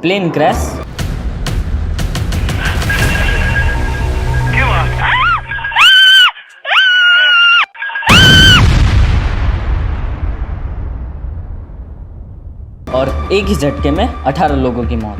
Plane crash. और एक ही झटके में 18 लोगों की मौत।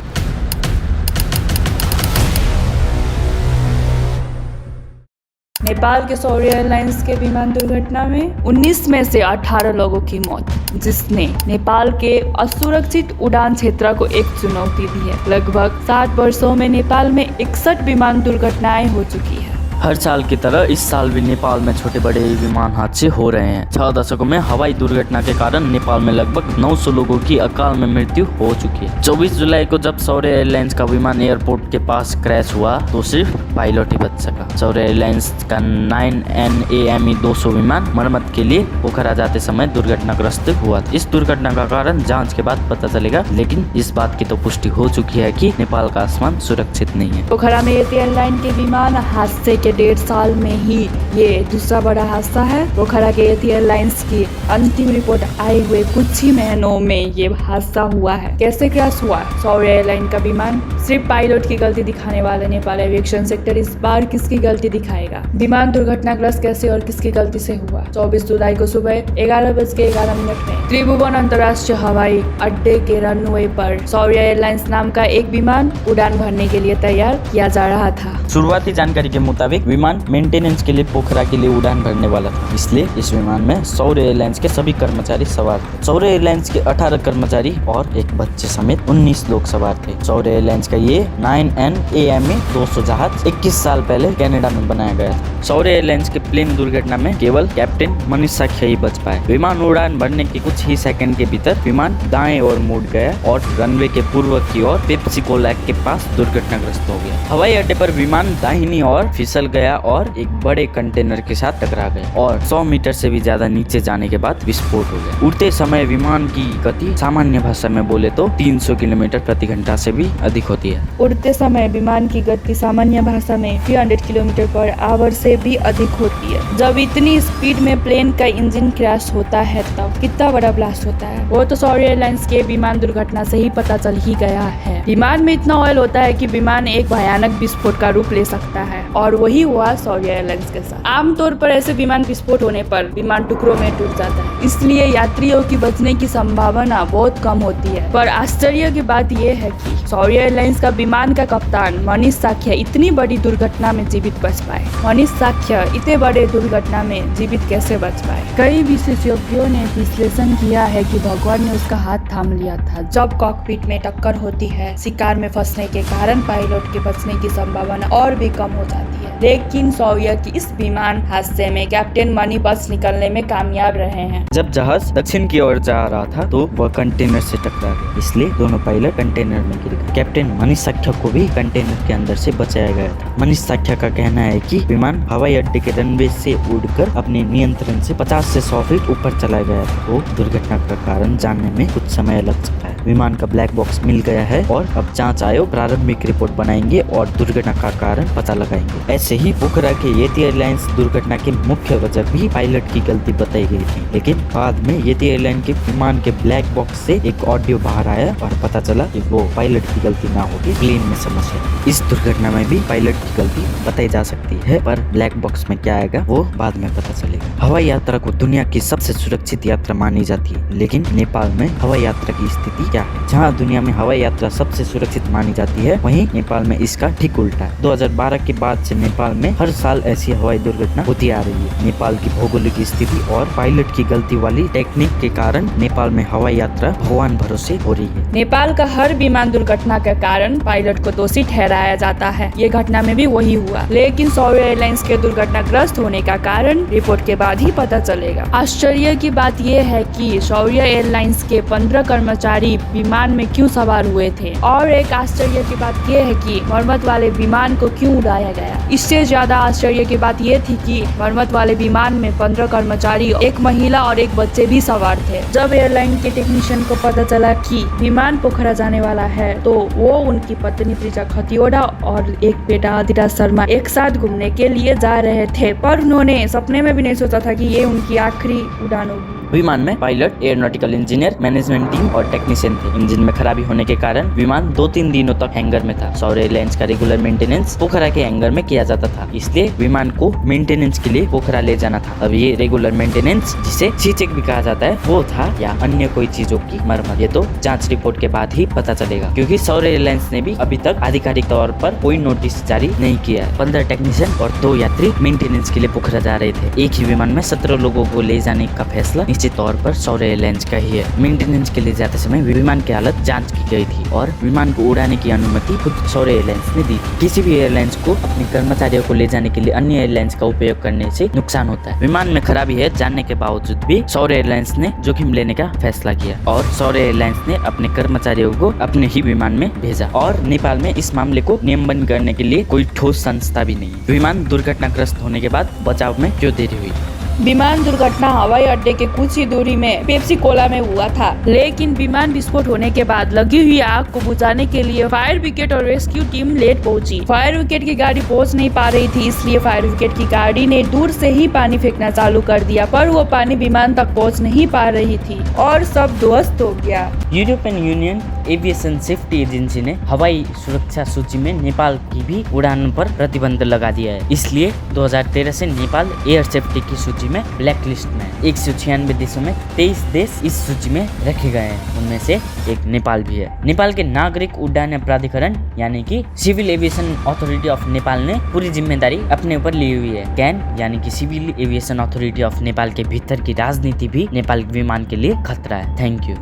नेपाल के सौर्य एयरलाइंस के विमान दुर्घटना में 19 में से 18 लोगों की मौत, जिसने नेपाल के असुरक्षित उड़ान क्षेत्र को एक चुनौती दी है। लगभग 60 वर्षों में नेपाल में 61 विमान दुर्घटनाएं हो चुकी है। हर साल की तरह इस साल भी नेपाल में छोटे बड़े विमान हादसे हो रहे हैं। 6 दशकों में हवाई दुर्घटना के कारण नेपाल में लगभग 900 लोगों की अकाल में मृत्यु हो चुकी है। 24 जुलाई को जब सौर्य एयरलाइंस का विमान एयरपोर्ट के पास क्रैश हुआ तो सिर्फ पायलट ही बच सका। सौर्य एयरलाइंस का 9NAME 200 विमान मरम्मत के लिए पोखरा जाते समय दुर्घटनाग्रस्त हुआ था। इस दुर्घटना का कारण जाँच के बाद पता चलेगा, लेकिन इस बात की तो पुष्टि हो चुकी है कि नेपाल का आसमान सुरक्षित नहीं है। पोखरा में यति एयरलाइन के विमान हादसे के 1.5 साल में ही ये दूसरा बड़ा हादसा है। पोखरा के यति एयरलाइंस की अंतिम रिपोर्ट आए हुए कुछ ही महीनों में ये हादसा हुआ है। कैसे क्रैश हुआ सौर्य एयरलाइन का विमान? सिर्फ पायलट की गलती दिखाने वाले नेपाल एविएशन सेक्टर इस बार किसकी गलती दिखाएगा? विमान दुर्घटनाग्रस्त कैसे और किसकी गलती से हुआ? 24 जुलाई को सुबह 11:11 में त्रिभुवन अंतर्राष्ट्रीय हवाई अड्डे के रनवे पर सौर्य एयरलाइंस नाम का एक विमान उड़ान भरने के लिए तैयार किया जा रहा था। शुरुआती जानकारी के मुताबिक विमान मेंटेनेंस के लिए पोखरा के लिए उड़ान भरने वाला था, इसलिए इस विमान में सौर्य एयरलाइंस के सभी कर्मचारी सवार थे। सौर्य एयरलाइंस के 18 कर्मचारी और एक बच्चे समेत 19 लोग सवार थे। सौर्य एयरलाइंस का ये 9NAME 200 जहाज 21 साल पहले कनाडा में बनाया गया था। सौर्य एयरलाइंस के प्लेन दुर्घटना में केवल कैप्टन मनीष साख्या ही बच पाए। विमान उड़ान भरने के कुछ ही सेकंड के भीतर विमान दाएं ओर मुड़ गया और रनवे के पूर्व की ओर पेप्सिको लेक के पास दुर्घटनाग्रस्त हो गया। हवाई अड्डे पर विमान दाहिनी ओर फिसल गया और एक बड़े कंटेनर के साथ टकरा गया और 100 मीटर से भी ज्यादा नीचे जाने के बाद विस्फोट हो गया। उड़ते समय विमान की गति सामान्य भाषा में बोले तो 300 किलोमीटर प्रति घंटा से भी अधिक होती है। उड़ते समय विमान की गति सामान्य भाषा में 300 किलोमीटर पर आवर से भी अधिक होती है। जब इतनी स्पीड में प्लेन का इंजन क्रैश होता है तब कितना बड़ा ब्लास्ट होता है, वो तो सौर्य एयरलाइंस के विमान दुर्घटना से ही पता चल ही गया है। विमान में इतना ऑयल होता है कि विमान एक भयानक विस्फोट का रूप ले सकता है, और वही हुआ सौर्य एयरलाइंस के साथ। आमतौर पर ऐसे विमान विस्फोट होने पर विमान टुकड़ों में टूट जाता है, इसलिए यात्रियों की बचने की संभावना बहुत कम होती है। पर आश्चर्य की बात यह है कि सौर्य एयरलाइंस का विमान का कप्तान मनीष साख्या इतनी बड़ी दुर्घटना में जीवित बच पाए। मनीष साख्या इतने बड़े दुर्घटना में जीवित कैसे बच पाए? कई विशेषज्ञों ने विश्लेषण किया है कि भगवान ने उसका हाथ थाम लिया था। जब कॉकपिट में टक्कर होती है, शिकार में फंसने के कारण पायलट के बचने की संभावना और भी कम हो जाती है। लेकिन सौर्य की इस विमान हादसे में कैप्टन मनी बच निकलने में कामयाब रहे हैं। जब जहाज दक्षिण की ओर जा रहा था तो वह कंटेनर से टकरा गया, इसलिए दोनों पायलट कंटेनर में गिर गए। कैप्टन मनीष साख्या को भी कंटेनर के अंदर से बचाया गया था। मनीष साख्या का कहना है कि विमान हवाई अड्डे के रनवे से उड़कर अपने नियंत्रण से 50 से 100 फीट ऊपर चला गया था। तो दुर्घटना का कारण जानने में कुछ समय लग सकता है। विमान का ब्लैक बॉक्स मिल गया है और अब जांच आयोग प्रारंभिक रिपोर्ट बनाएंगे और दुर्घटना का कारण पता लगाएंगे। ऐसे ही पोखरा के यति एयरलाइंस दुर्घटना की मुख्य वजह भी पायलट की गलती बताई गई थी, लेकिन बाद में यति एयरलाइन के विमान के ब्लैक बॉक्स से एक ऑडियो बाहर आया और पता चला कि वो पायलट की गलती ना होगी, प्लेन में समस्या। इस दुर्घटना में भी पायलट की गलती बताई जा सकती है, पर ब्लैक बॉक्स में क्या आएगा वो बाद में पता चलेगा। हवाई यात्रा को दुनिया की सबसे सुरक्षित यात्रा मानी जाती है, लेकिन नेपाल में हवाई यात्रा की स्थिति क्या है? जहाँ दुनिया में हवाई यात्रा सबसे सुरक्षित मानी जाती है, वहीं नेपाल में इसका ठीक उल्टा है। 2012 के बाद से नेपाल में हर साल ऐसी हवाई दुर्घटना होती आ रही है। नेपाल की भौगोलिक स्थिति और पायलट की गलती वाली टेक्निक के कारण नेपाल में हवाई यात्रा भगवान भरोसे हो रही है। नेपाल का हर विमान दुर्घटना के कारण पायलट को दोषी ठहराया जाता है। ये घटना में भी वही हुआ, लेकिन सौर्य एयरलाइंस के दुर्घटनाग्रस्त होने का कारण रिपोर्ट के बाद ही पता चलेगा। आश्चर्य की बात यह है कि सौर्य एयरलाइंस के 15 कर्मचारी विमान में क्यों सवार हुए थे, और एक आश्चर्य की बात यह है कि मरम्मत वाले विमान को क्यों उड़ाया गया। इससे ज्यादा आश्चर्य की बात यह थी कि मरम्मत वाले विमान में 15 कर्मचारी, एक महिला और एक बच्चे भी सवार थे। जब एयरलाइन के टेक्नीशियन को पता चला कि विमान पोखरा जाने वाला है, तो वो उनकी पत्नी प्रिजा खतिवड़ा और एक बेटा आदिराज शर्मा एक साथ घूमने के लिए जा रहे थे, पर उन्होंने सपने में भी नहीं सोचा था कि ये उनकी आखिरी उड़ान होगी। विमान में pilot, aeronautical engineer, management team और टेक्नीशियन थे। इंजन में खराबी होने के कारण विमान 2-3 दिनों तक हैंगर में था। सौर एयरलाइंस का रेगुलर मेंटेनेंस पोखरा के हैंगर में किया जाता था, इसलिए विमान को मेंटेनेंस के लिए पोखरा ले जाना था। अब ये रेगुलर मेंटेनेंस, जिसे सी चेक भी कहा जाता है, वो था या अन्य कोई चीजों की मरम्मत, ये तो जांच रिपोर्ट के बाद ही पता चलेगा, क्योंकि सौर एयरलाइंस ने भी अभी तक आधिकारिक तौर पर कोई नोटिस जारी नहीं किया है। 15 टेक्नीशियन और 2 यात्री मेंटेनेंस के लिए पोखरा जा रहे थे। एक ही विमान में 17 लोगों को ले जाने का फैसला निश्चित तौर पर सौर एयरलाइंस का ही है। मेंटेनेंस के लिए जाते समय विमान की हालत जांच की गई थी और विमान को उड़ाने की अनुमति खुद सौर एयरलाइंस ने दी। किसी भी एयरलाइंस को अपने कर्मचारियों को ले जाने के लिए अन्य एयरलाइंस का उपयोग करने से नुकसान होता है। विमान में खराबी है जानने के बावजूद भी सौर एयरलाइंस ने जोखिम लेने का फैसला किया और सौर एयरलाइंस ने अपने कर्मचारियों को अपने ही विमान में भेजा। और नेपाल में इस मामले को नियमबद्ध करने के लिए कोई ठोस संस्था भी नहीं है। विमान दुर्घटनाग्रस्त होने के बाद बचाव में क्यों देरी हुई? विमान दुर्घटना हवाई अड्डे के कुछ ही दूरी में पेप्सी कोला में हुआ था, लेकिन विमान विस्फोट होने के बाद लगी हुई आग को बुझाने के लिए फायर ब्रिगेड और रेस्क्यू टीम लेट पहुंची। फायर ब्रिगेड की गाड़ी पहुंच नहीं पा रही थी, इसलिए फायर ब्रिगेड की गाड़ी ने दूर से ही पानी फेंकना चालू कर दिया, पर वो पानी विमान तक पहुंच नहीं पा रही थी और सब ध्वस्त हो गया। European union aviation safety agency ने हवाई सुरक्षा सूची में नेपाल की भी उड़ान पर प्रतिबंध लगा दिया है। इसलिए 2013 से नेपाल एयर सेफ्टी की सूची में ब्लैक लिस्ट में है। 196 देशों में 23 देश इस सूची में रखे गए हैं, उनमें से एक नेपाल भी है। नेपाल के नागरिक उड्डयन प्राधिकरण यानी कि civil aviation authority of Nepal ने पूरी जिम्मेदारी अपने ऊपर ली हुई है। कैन यानी कि civil aviation authority of Nepal के भीतर की राजनीति भी नेपाल विमान के लिए खतरा है। Thank you.